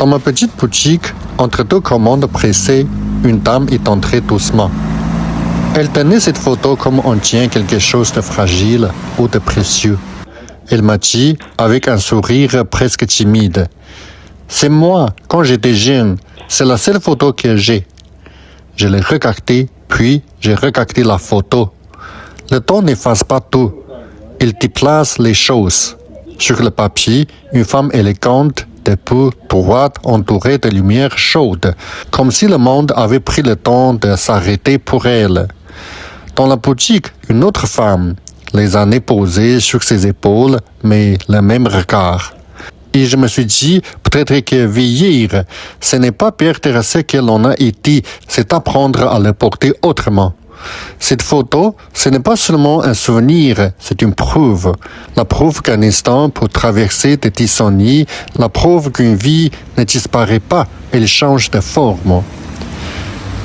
Dans ma petite boutique, entre deux commandes pressées, une dame est entrée doucement. Elle tenait cette photo comme on tient quelque chose de fragile ou de précieux. Elle m'a dit, avec un sourire presque timide, « C'est moi, quand j'étais jeune, c'est la seule photo que j'ai. » Je l'ai regardée, puis j'ai regardé la photo. Le temps n'efface pas tout. Il déplace les choses. Sur le papier, une femme élégante, debout, droite, entourée de lumière chaude, comme si le monde avait pris le temps de s'arrêter pour elle. Dans la boutique, une autre femme, les années posées sur ses épaules, mais le même regard. Et je me suis dit, peut-être que vieillir, ce n'est pas perdre ce que l'on a été, c'est apprendre à le porter autrement. Cette photo, ce n'est pas seulement un souvenir, c'est une preuve. La preuve qu'un instant peut traverser des décennies, la preuve qu'une vie ne disparaît pas, elle change de forme.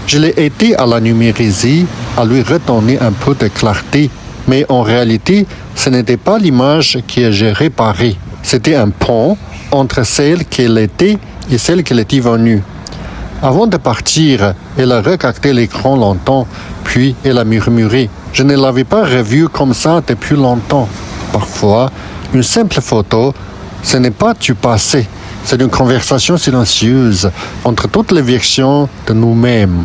Je l'ai aidé à la numériser, à lui redonner un peu de clarté, mais en réalité, ce n'était pas l'image que j'ai réparée. C'était un pont entre celle qu'elle était et celle qu'elle est devenue. Avant de partir, elle a regardé l'écran longtemps, puis elle a murmuré. Je ne l'avais pas revue comme ça depuis longtemps. Parfois, une simple photo, ce n'est pas du passé, c'est une conversation silencieuse entre toutes les versions de nous-mêmes.